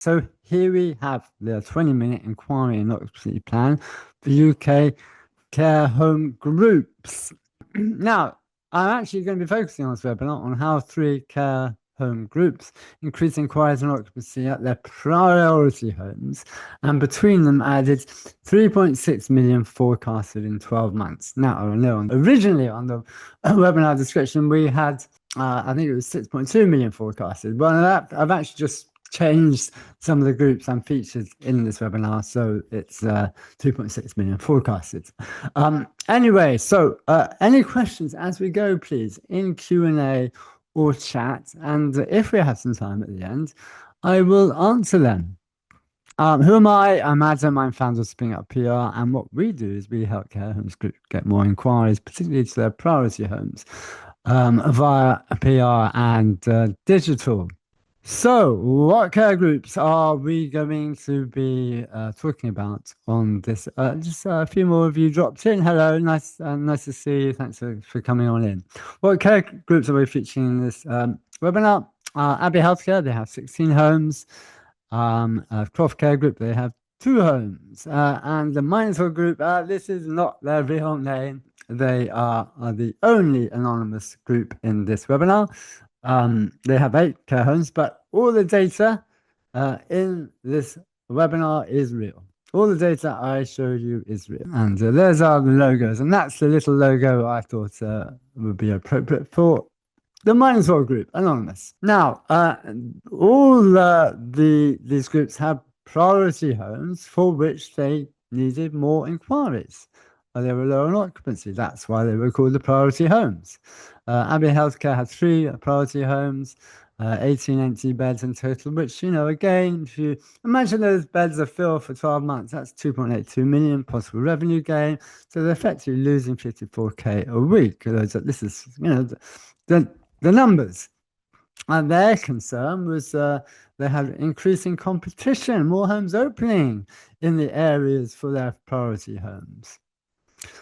So here we have the 20-minute inquiry and occupancy plan for UK care home groups. Now, I'm actually going to be focusing on this webinar on how 3 care home groups increase inquiries and occupancy at their priority homes, and between them added 3.6 million forecasted in 12 months. Now, I know originally on the webinar description we had, I think it was 6.2 million forecasted. Well, I've actually just changed some of the groups and featured in this webinar, so it's 2.6 million forecasted. Anyway, so any questions as we go, please, in Q&A or chat, and if we have some time at the end, I will answer them. Who am I? I'm Adam. I'm founder of Springup PR, and what we do is we help care homes group get more inquiries, particularly to their priority homes, via PR and digital. So, what care groups are we going to be talking about on this? Just a few more of you dropped in. Hello, nice to see you. Thanks for coming on in. What care groups are we featuring in this webinar? Abbey Healthcare, they have 16 homes. Croft Care Group, they have 2 homes. And the Mindful Group, this is not their real name. They are the only anonymous group in this webinar. They have 8 care homes, but all the data in this webinar is real. All the data I showed you is real. And there's our logos. And that's the little logo I thought would be appropriate for the Mindful Group, anonymous. Now, all these groups have priority homes for which they needed more inquiries. They were low on occupancy. That's why they were called the priority homes. Abbey Healthcare had 3 priority homes, 18 empty beds in total, which, again, if you imagine those beds are filled for 12 months, that's 2.82 million possible revenue gain. So they're effectively losing 54k a week. This is, the numbers. And their concern was they had increasing competition, more homes opening in the areas for their priority homes.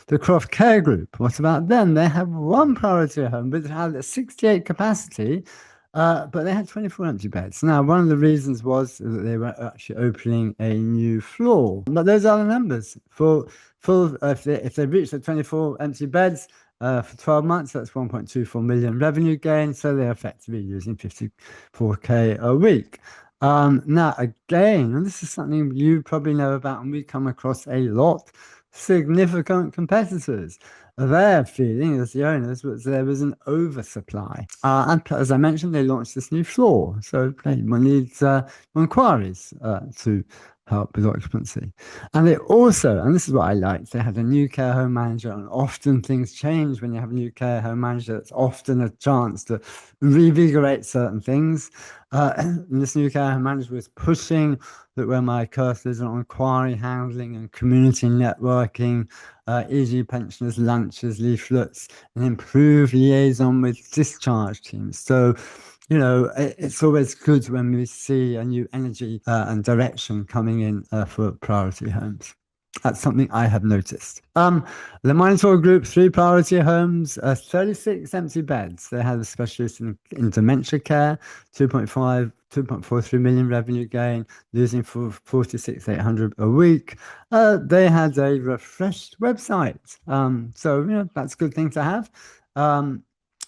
The Croft Care Group, what about them? They have 1 priority home, but it had a 68 capacity, but they had 24 empty beds. Now, one of the reasons was that they were actually opening a new floor. But those are the numbers. If they reach the 24 empty beds for 12 months, that's 1.24 million revenue gain. So they're effectively losing 54k a week. Now, again, and this is something you probably know about and we come across a lot, significant competitors. Their feeling as the owners was there was an oversupply. And as I mentioned, they launched this new floor. So one needs inquiries to help with occupancy. And they also, and this is what I liked, they had a new care home manager, and often things change when you have a new care home manager. It's often a chance to revigorate certain things. And this new care home manager was pushing that where my cursor is on inquiry handling and community networking, e.g. pensioners, lunches, leaflets, and improved liaison with discharge teams. So, it's always good when we see a new energy and direction coming in for priority homes. That's something I have noticed. The Mindful Group, 3 priority homes, 36 empty beds. They had a specialist in dementia care, 2.43 million revenue gain, losing for 46,800 a week. They had a refreshed website. So, that's a good thing to have.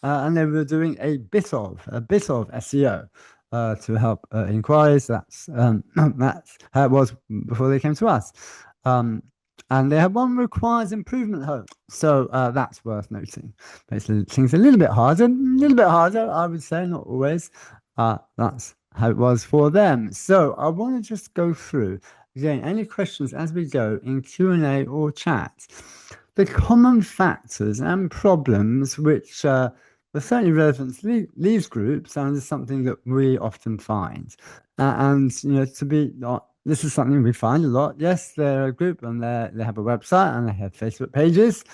And they were doing a bit of SEO to help inquiries. That's how it was before they came to us. And they have 1 requires improvement home. So that's worth noting. Basically, things a little bit harder, I would say, not always. That's how it was for them. So I want to just go through, again, any questions as we go in Q&A or chat. The common factors and problems which were certainly relevant to these groups, and is something that we often find. This is something we find a lot. Yes, they're a group and they have a website and they have Facebook pages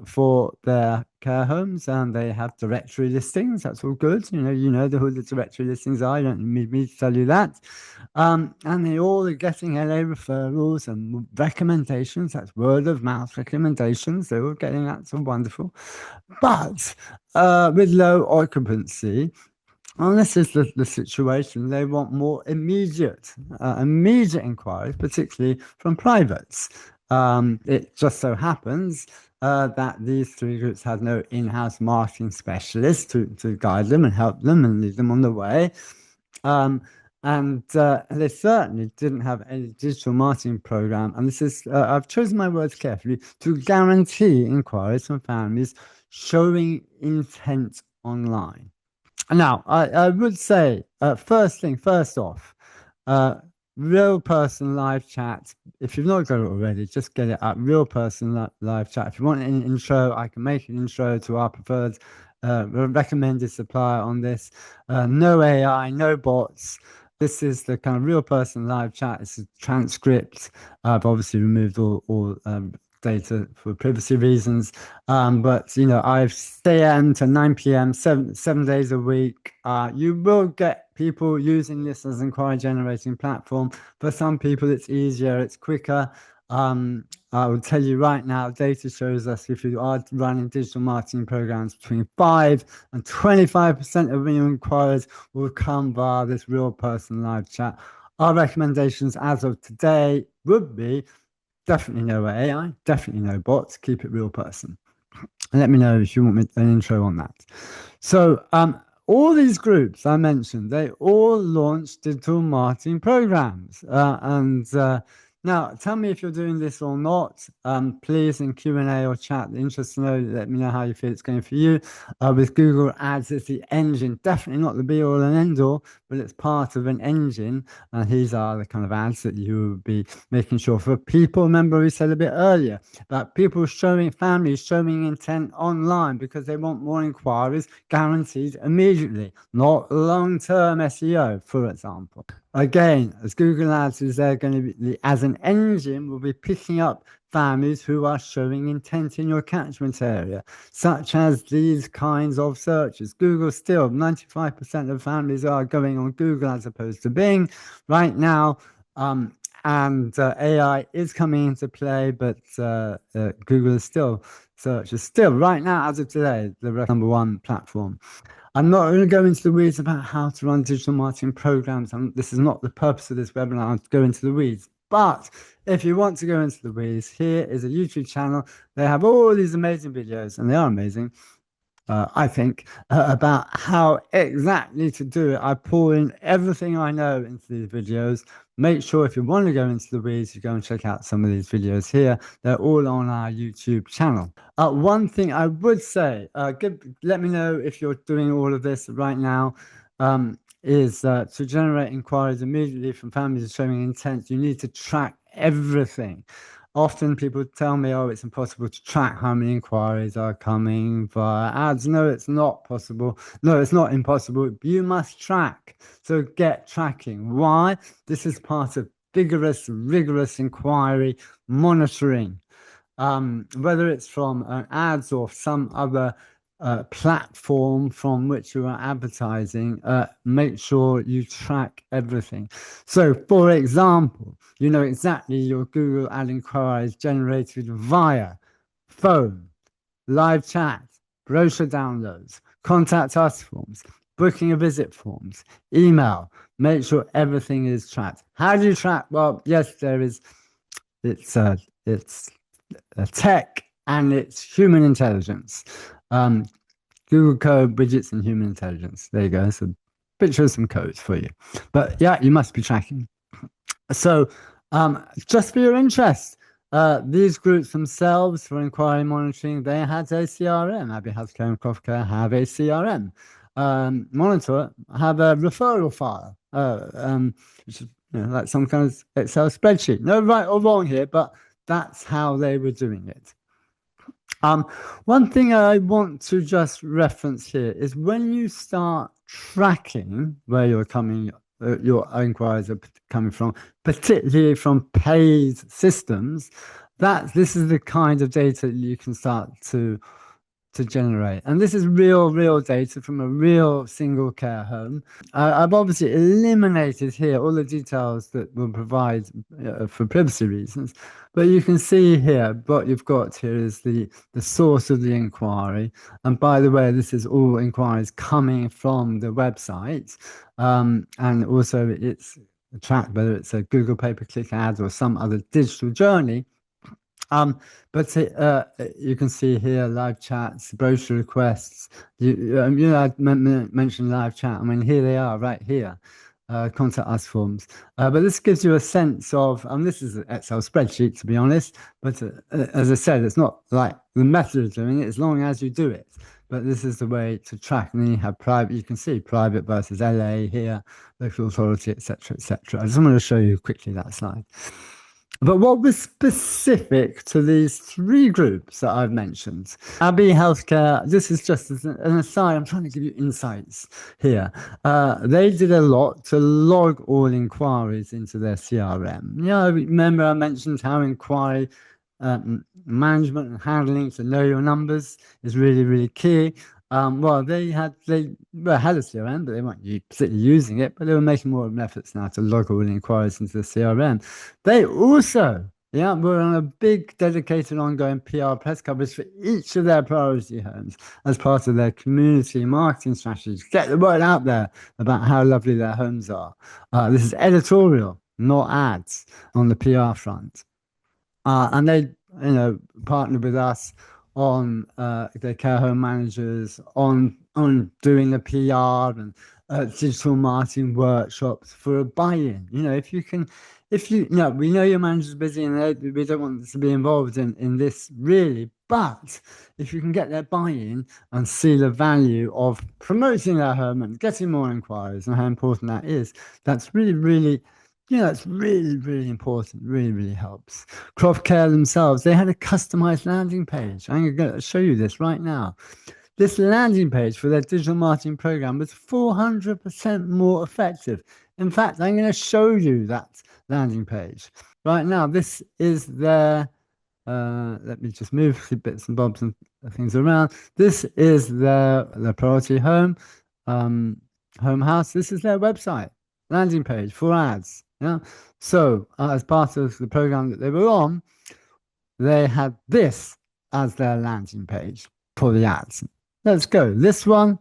for their care homes, and they have directory listings. That's all good. You know who the directory listings are. You don't need me to tell you that. And they all are getting LA referrals and recommendations. That's word of mouth recommendations. They're all getting that. So wonderful. But with low occupancy, And this is the situation. They want more immediate inquiries, particularly from privates. It just so happens that these three groups had no in-house marketing specialists to guide them and help them and lead them on the way. And they certainly didn't have any digital marketing program. And this is, I've chosen my words carefully, to guarantee inquiries from families showing intent online. Now, I would say, first off, uh, real person live chat. If you've not got it already, just get it up. Real person live chat. If you want an intro, I can make an intro to our preferred recommended supplier on this. No AI, no bots. This is the kind of real person live chat. It's a transcript. I've obviously removed all data for privacy reasons. But I've 6 a.m. to 9 p.m. seven days a week. You will get people using this as an inquiry generating platform. For some people, it's easier, it's quicker. I will tell you right now, data shows us if you are running digital marketing programs, between 5 and 25% of your inquiries will come via this real person live chat. Our recommendations as of today would be definitely no AI, definitely no bots, keep it real person. And let me know if you want an intro on that. So, all these groups I mentioned, they all launched digital marketing programs. Now, tell me if you're doing this or not. Please in Q&A or chat, interested to know, let me know how you feel it's going for you. With Google Ads, it's the engine, definitely not the be all and end all, but it's part of an engine. And these are the kind of ads that you will be making sure for people. Remember, we said a bit earlier that people families showing intent online because they want more inquiries guaranteed immediately, not long-term SEO, for example. Again, as Google Ads is there going to be, as an engine, will be picking up families who are showing intent in your catchment area, such as these kinds of searches. Google still, 95% of families are going on Google as opposed to Bing right now. And AI is coming into play, but Google is still, search is still, right now, as of today, the number one platform. I'm not going to go into the weeds about how to run digital marketing programs. This is not the purpose of this webinar, I'll go into the weeds. But if you want to go into the weeds, here is a YouTube channel. They have all these amazing videos, and they are amazing. I think, about how exactly to do it. I pour in everything I know into these videos. Make sure if you want to go into the weeds, you go and check out some of these videos here. They're all on our YouTube channel. One thing I would say, let me know if you're doing all of this right now, is to generate inquiries immediately from families showing intent. You need to track everything. Often people tell me, oh, it's impossible to track how many inquiries are coming via ads. No, it's not possible. No, it's not impossible. You must track. So get tracking. Why? This is part of rigorous inquiry monitoring. Whether it's from ads or some other platform from which you are advertising, make sure you track everything. So, for example, you know exactly your Google ad inquiries generated via phone, live chat, brochure downloads, contact us forms, booking a visit forms, email. Make sure everything is tracked. How do you track? Well, yes, there is. It's tech and it's human intelligence. Google code, widgets, and human intelligence. There you go. So, picture of some codes for you. But yeah, you must be tracking. So, just for your interest, these groups themselves for inquiry monitoring, they had a CRM. Abbey Healthcare and Crofcare have a CRM. Monitor have a referral file, which is like some kind of Excel spreadsheet. No right or wrong here, but that's how they were doing it. One thing I want to just reference here is when you start tracking where you're coming, your inquiries are coming from, particularly from paid systems, this is the kind of data you can start to to generate. And this is real data from a real single care home. I've obviously eliminated here all the details that will provide for privacy reasons, but you can see here what you've got here is the source of the inquiry. And by the way, this is all inquiries coming from the website. And also it's tracked whether it's a Google pay-per-click ad or some other digital journey. But you can see here live chats, brochure requests. I mentioned live chat. I mean, here they are, right here. Contact us forms. But this gives you a sense of, and this is an Excel spreadsheet to be honest. But as I said, it's not like the method of doing it, as long as you do it. But this is the way to track. And then you have private. You can see private versus LA here, local authority, etc., etc. I just wanted to show you quickly that slide. But what was specific to these three groups that I've mentioned? Abbey Healthcare, this is just as an aside, I'm trying to give you insights here. They did a lot to log all inquiries into their CRM. Yeah, remember I mentioned how inquiry management and handling to know your numbers is really key. Well, they had a CRM, but they weren't particularly using it, but they were making more efforts now to log all the inquiries into the CRM. They also, were on a big dedicated ongoing PR press coverage for each of their priority homes as part of their community marketing strategy to get the word out there about how lovely their homes are. This is editorial, not ads on the PR front. And they, partnered with us on their care home managers on doing the PR and digital marketing workshops for a buy-in. We know your manager's busy and we don't want to be involved in this really, but if you can get their buy-in and see the value of promoting their home and getting more inquiries and how important that is, that's really it's really important, really helps. Croft Care themselves, they had a customized landing page. I'm going to show you this right now. This landing page for their digital marketing program was 400% more effective. In fact, I'm going to show you that landing page right now. This is their, let me just move the bits and bobs and things around. This is their priority home house. This is their website landing page for ads. Yeah. So as part of the program that they were on, they had this as their landing page for the ads. Let's go. This one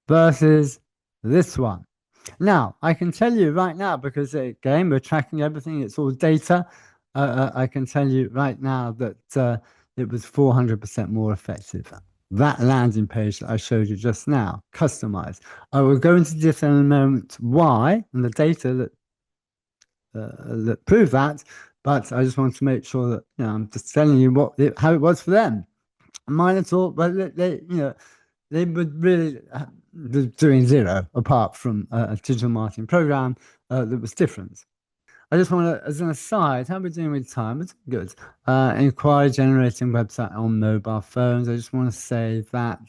versus this one. Now, I can tell you right now, because again, we're tracking everything. It's all data. I can tell you right now that it was 400% more effective. That landing page that I showed you just now, customized. I will go into detail in a moment why and the data that prove that, but I just want to make sure that I'm just telling you how it was for them. Mine at all, but they would really doing zero apart from a digital marketing program that was different. I just want to, as an aside, how are we doing with time? It's good. Inquiry generating website on mobile phones. I just want to say that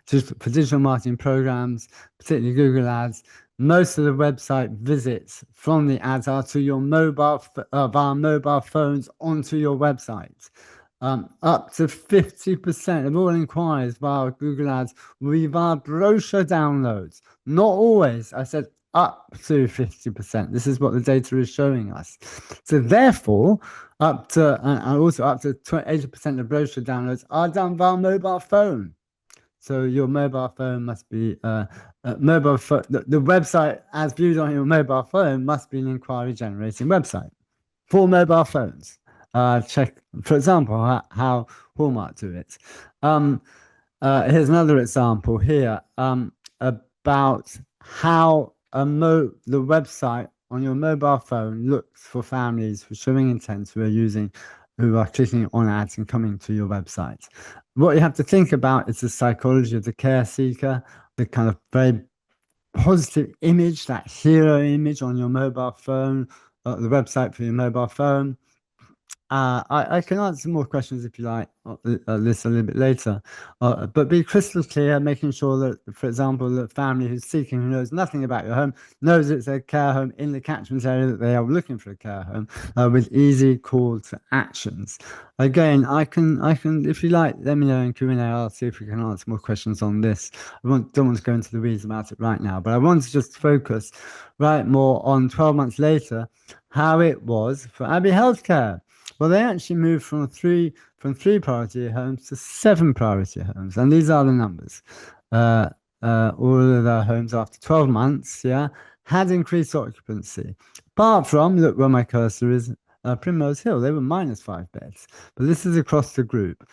just for digital marketing programs, particularly Google Ads, most of the website visits from the ads are to your via mobile phones onto your website. Up to 50% of all inquiries via Google Ads will be via brochure downloads. Not always. I said up to 50%. This is what the data is showing us. So therefore, up to 80% of brochure downloads are done via mobile phone. So your mobile phone must be mobile phone. The website as viewed on your mobile phone must be an inquiry generating website for mobile phones. Check, for example, how Hallmark do it. Here's another example here about how the website on your mobile phone looks for families for showing intent who are clicking on ads and coming to your website. What you have to think about is the psychology of the care seeker, the kind of very positive image, that hero image on your mobile phone, the website for your mobile phone. I can answer more questions if you like this a little bit later, but be crystal clear, making sure that, for example, the family who's seeking, who knows nothing about your home, knows it's a care home in the catchment area that they are looking for a care home, with easy call to actions. Again, if you like, let me know in Q&A. I'll see if we can answer more questions on this. Don't want to go into the weeds about it right now, but I want to just focus right more on 12 months later, how it was for Abbey Healthcare. Well, they actually moved from three priority homes to 7 priority homes, and these are the numbers. All of their homes after 12 months, yeah, had increased occupancy. Apart from, look where my cursor is, Primrose Hill, they were -5 beds, but this is across the group.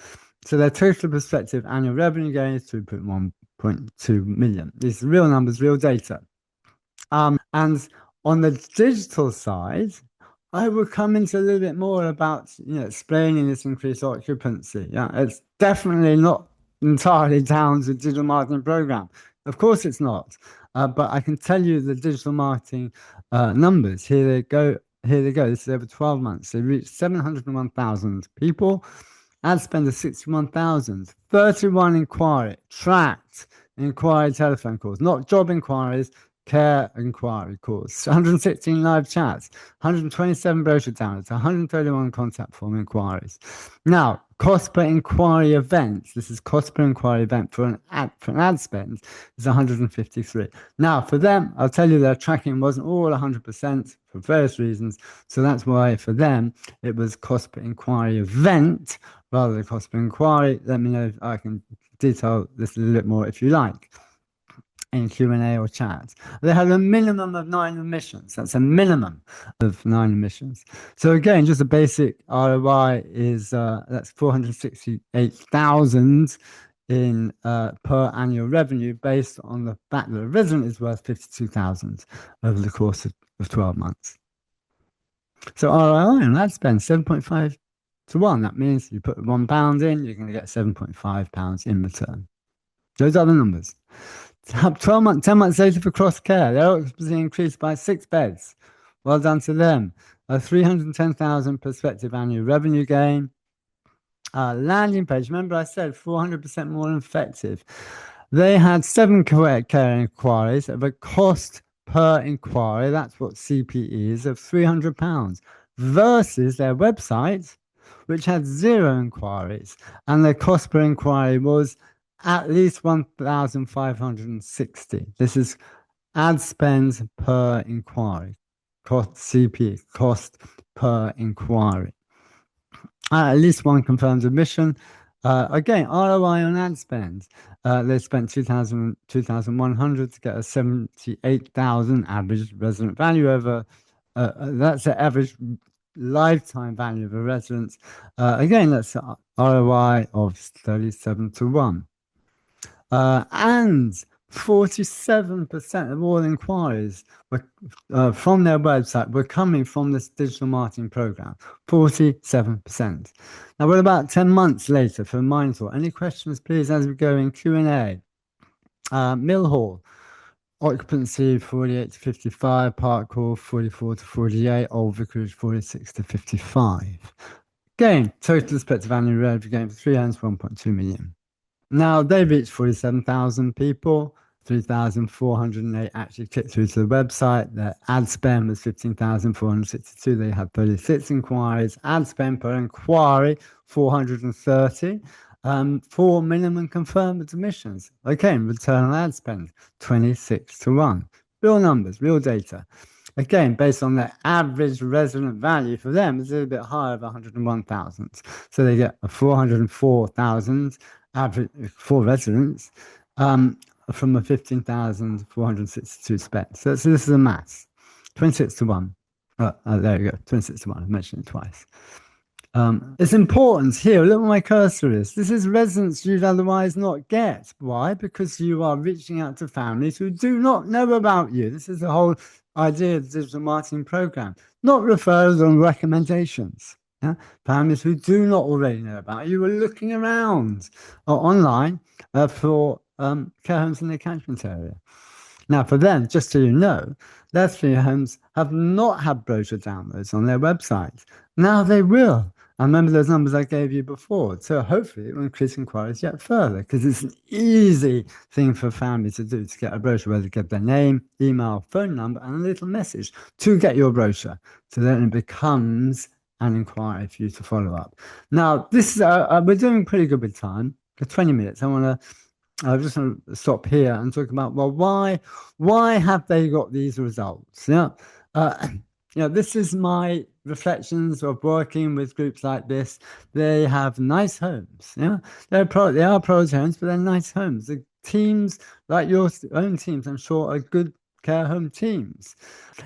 So their total prospective annual revenue gain is 2.1.2 million. These are real numbers, real data. And on the digital side, I will come into a little bit more about, explaining this increased occupancy. Yeah, it's definitely not entirely down to the digital marketing program. Of course, it's not. But I can tell you the digital marketing numbers. Here they go. Here they go. This is over 12 months. They reached 701,000 people. Ad spend of 61,000. 31 tracked inquiry telephone calls, not job inquiries, care inquiry calls, 116 live chats, 127 brochure downloads, 131 contact form inquiries. Now, cost per inquiry event, this is cost per inquiry event for an ad spend, is 153. Now, for them, I'll tell you their tracking wasn't all 100% for various reasons. So that's why for them, it was cost per inquiry event rather than cost per inquiry. Let me know if I can detail this a little bit more if you like in Q&A or chat. They had a minimum of 9 admissions. That's a minimum of 9 admissions. So again, just a basic ROI is that's 468,000 in per annual revenue based on the fact that a resident is worth 52,000 over the course of 12 months. So ROI on ad spend 7.5 to 1. That means you put £1 in, you're going to get £7.5 in return. Those are the numbers. 10 months later for Cross Care, their occupancy increased by 6 beds. Well done to them. A 310,000 prospective annual revenue gain. Landing page, remember I said 400% more effective. They had 7 care inquiries of a cost per inquiry, that's what CPE is, of £300 versus their website, which had 0 inquiries, and their cost per inquiry was at least 1,560. This is ad spends per inquiry, cost CPE, cost per inquiry. At least 1 confirmed admission. Again, ROI on ad spend. They spent 2,100 to get a 78,000 average resident value over. That's the average lifetime value of a resident. Again, that's an ROI of 37 to 1. And 47% of all inquiries were, from their website were coming from this digital marketing program. 47%. Now we're about 10 months later for Mindful. Any questions, please, as we go in Q&A? Mill Hall, occupancy 48 to 55, Park Hall 44 to 48, Old Vicarage 46 to 55. Again, total respective annual revenue gain for 3 homes, 1.2 million. Now they reached 47,000 people, 3,408 actually clicked through to the website. Their ad spend was 15,462. They had 36 inquiries. Ad spend per inquiry, 430. 4 minimum confirmed admissions. Again, return on ad spend, 26 to 1. Real numbers, real data. Again, based on their average resident value for them, it's a little bit higher of 101,000. So they get a 404,000 average for residents from a 15,462 spent. So this is a maths. 26 to 1. There you go, 26 to 1. I mentioned it twice. It's important here. Look where my cursor is. This is residents you'd otherwise not get. Why? Because you are reaching out to families who do not know about you. This is the whole idea of the digital marketing program, not referrals and recommendations. Yeah? Families who do not already know about you are looking around or online for care homes in their catchment area. Now, for them, just so you know, their 3 homes have not had brochure downloads on their website. Now they will. I remember those numbers I gave you before. So hopefully it will increase inquiries yet further because it's an easy thing for families to do to get a brochure where they get their name, email, phone number, and a little message to get your brochure. So then it becomes an inquiry for you to follow up. Now, this is we're doing pretty good with time. For 20 minutes. I just want to stop here and talk about, well, why have they got these results? Yeah. Uh, this is my reflections of working with groups like this. They have nice homes. Yeah. They are pros homes, but they're nice homes. The teams, like your own teams, I'm sure, are good care home teams.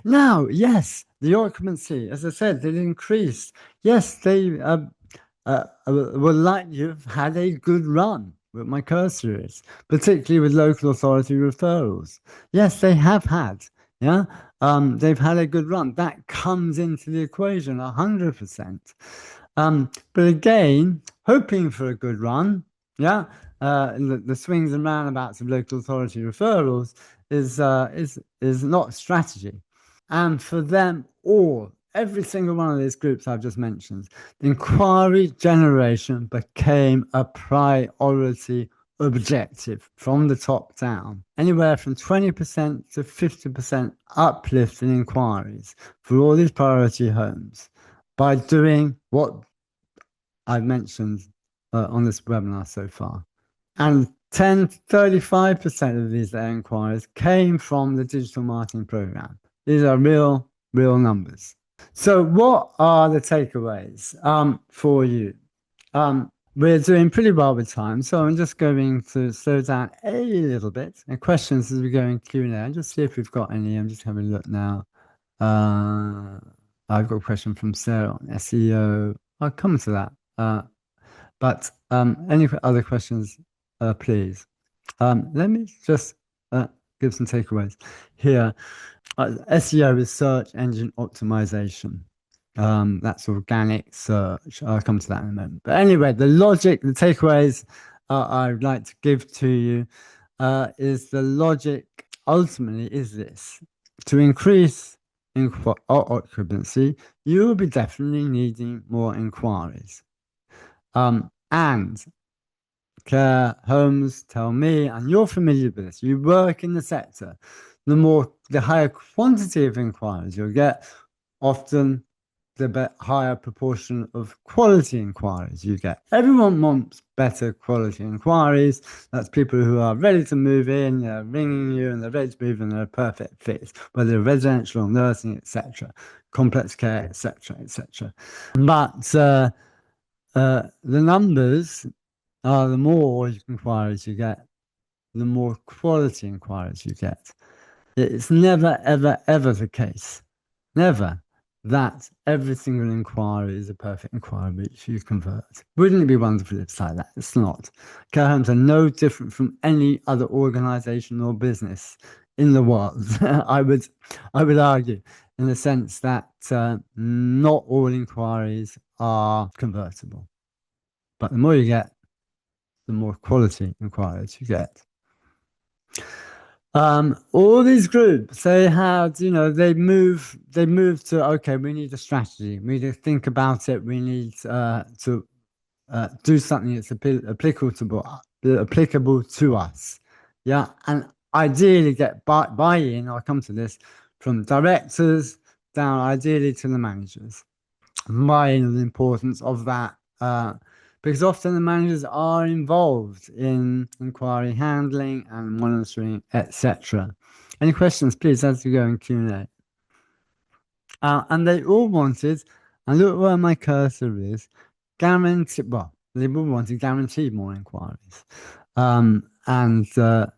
Now, yes, the occupancy, as I said, it increased. Yes, they would like you've had a good run with my cursories, particularly with local authority referrals. Yes, they have had. Yeah, they've had a good run. That comes into the equation 100%. But again, hoping for a good run. Yeah, the swings and roundabouts of local authority referrals is not strategy. And for them all, every single one of these groups I've just mentioned, the inquiry generation became a priority objective from the top down. Anywhere from 20% to 50% uplift in inquiries for all these priority homes by doing what I've mentioned on this webinar so far. And 10 to 35% of these inquiries came from the digital marketing program. These are real numbers. So, what are the takeaways for you? We're doing pretty well with time, so I'm just going to slow down a little bit. And questions as we go in Q&A. And just see if we've got any. I'm just having a look now. I've got a question from Sarah on SEO. I'll come to that. But any other questions, please? Let me just give some takeaways here. SEO is search engine optimization. That's organic search. I'll come to that in a moment. But anyway, the logic, the takeaways I'd like to give to you is the logic ultimately is this. To increase occupancy, you will be definitely needing more inquiries. And care homes tell me, and you're familiar with this, you work in the sector, the higher quantity of inquiries you'll get, often the higher proportion of quality inquiries you get. Everyone wants better quality inquiries. That's people who are ready to move in, they're ringing you and they're ready to move in, they're a perfect fit, whether residential, nursing, etc., complex care, etc., etc. But the numbers are the more inquiries you get, the more quality inquiries you get. It's never, ever, ever the case, never, that every single inquiry is a perfect inquiry which you convert. Wouldn't it be wonderful if it's like that? It's not. Care homes are no different from any other organization or business in the world. I would argue, in the sense that not all inquiries are convertible. But the more you get, the more quality inquiries you get. All these groups, they had, they move to, okay, we need a strategy. We need to think about it. We need to do something that's applicable to us. Yeah. And ideally get buy-in, I'll come to this, from directors down ideally to the managers. Buy-in on the importance of that. Because often the managers are involved in inquiry handling and monitoring, etc. Any questions, please, as we go in Q&A. And they all wanted, and look where my cursor is, they all wanted guaranteed more inquiries. And the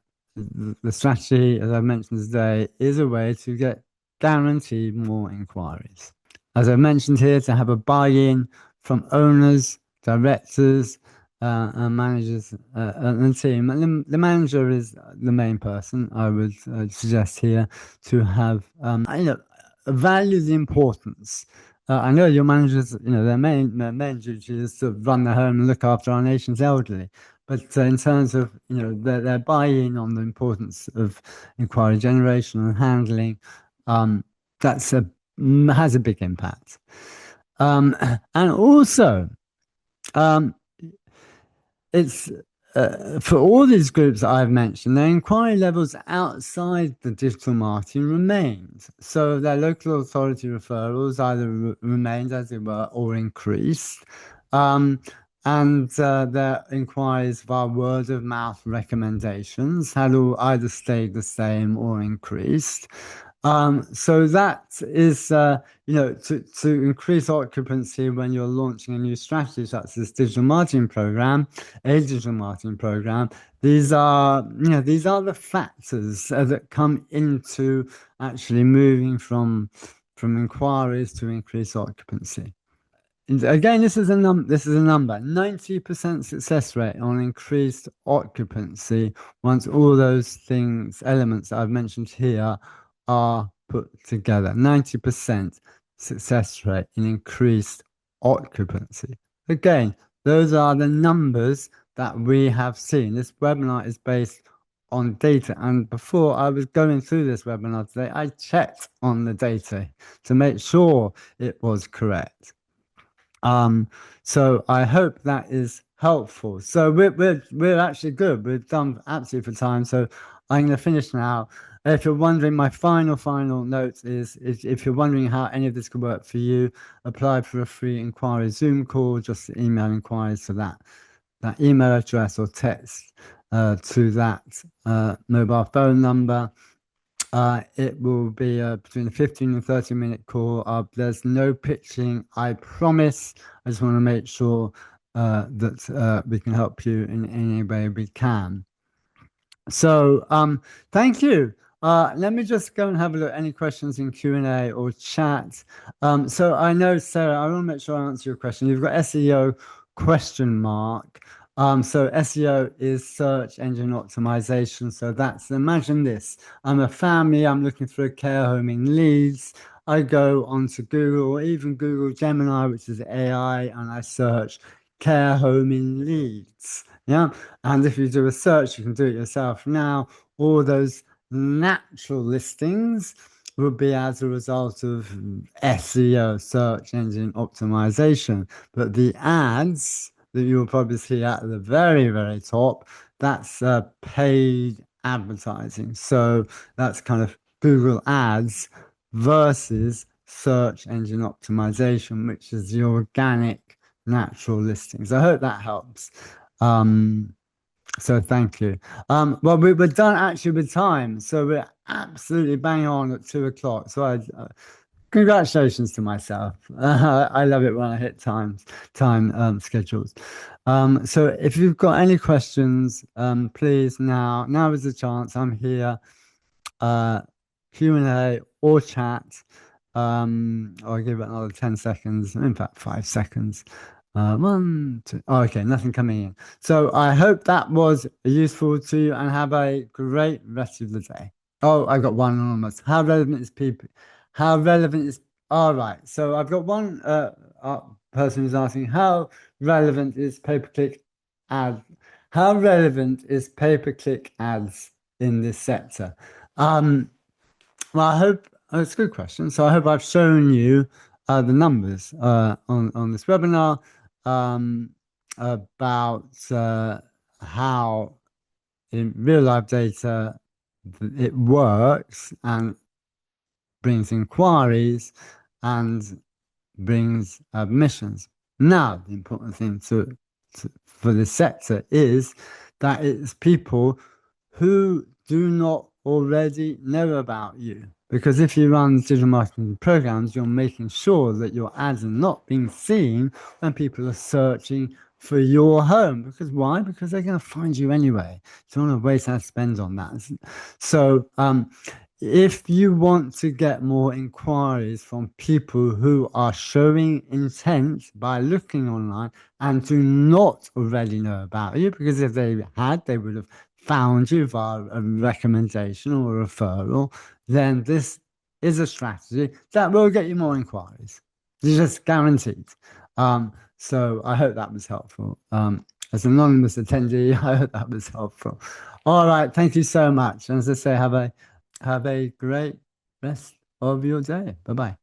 strategy, as I mentioned today, is a way to get guaranteed more inquiries. As I mentioned here, to have a buy-in from owners, directors, and managers and the team. And the manager is the main person. I would suggest here to have, value the importance. I know your managers, their main duty is to run their home and look after our nation's elderly. But in terms of, their buy-in on the importance of inquiry generation and handling, that's has a big impact. Um, and also, um, it's for all these groups that I've mentioned, their inquiry levels outside the digital marketing remained. So their local authority referrals either remained as they were or increased. Um, and their inquiries via word of mouth recommendations had all either stayed the same or increased. So that is, to increase occupancy when you're launching a new strategy, such as this digital marketing program, a digital marketing program. These are the factors that come into actually moving from inquiries to increase occupancy. Again, this is a number 90% success rate on increased occupancy once all those elements that I've mentioned here are put together. 90% success rate in increased occupancy. Again, those are the numbers that we have seen. This webinar is based on data. And before I was going through this webinar today, I checked on the data to make sure it was correct. So I hope that is helpful. So we're actually good. We've done absolutely for time. So I'm going to finish now. If you're wondering, my final note is if you're wondering how any of this could work for you, apply for a free inquiry Zoom call. Just email inquiries to that email address or text to that mobile phone number. It will be between a 15 and 30-minute call. There's no pitching, I promise. I just want to make sure that we can help you in any way we can. So thank you. Let me just go and have a look. Any questions in Q&A or chat? So I know, Sarah, I want to make sure I answer your question. You've got SEO question mark. So SEO is search engine optimization. So imagine this. I'm a family. I'm looking for a care home in Leeds. I go onto Google or even Google Gemini, which is AI, and I search care home in Leeds. Yeah. And if you do a search, you can do it yourself now. All those natural listings will be as a result of SEO, search engine optimization. But the ads that you'll probably see at the very, very top, that's paid advertising. So that's kind of Google Ads versus search engine optimization, which is the organic natural listings. I hope that helps. So thank you. Well, we're done actually with time, so we're absolutely bang on at 2 o'clock. So congratulations to myself. I love it when I hit time schedules. So if you've got any questions, please now is the chance. I'm here. Q&A or chat. I'll give it another 10 seconds. In fact, 5 seconds. One, two. Oh, okay, nothing coming in. So I hope that was useful to you and have a great rest of the day. Oh, I got one anonymous. How relevant is people? How relevant is? All right. So I've got one person who's asking how relevant is pay-per-click ad? How relevant is pay-per-click ads in this sector? Well, I hope it's a good question. So I hope I've shown you the numbers on this webinar about how in real life data it works and brings inquiries and brings admissions. Now, the important thing for this sector is that it's people who do not already know about you. Because if you run digital marketing programs, you're making sure that your ads are not being seen when people are searching for your home. Because why? Because they're going to find you anyway. So you don't want to waste our spend on that. So if you want to get more inquiries from people who are showing intent by looking online and do not already know about you, because if they had, they would have found you via a recommendation or a referral, then this is a strategy that will get you more inquiries. It's just guaranteed. So I hope that was helpful. As an anonymous attendee, I hope that was helpful. All right, thank you so much. And as I say, have a great rest of your day. Bye bye.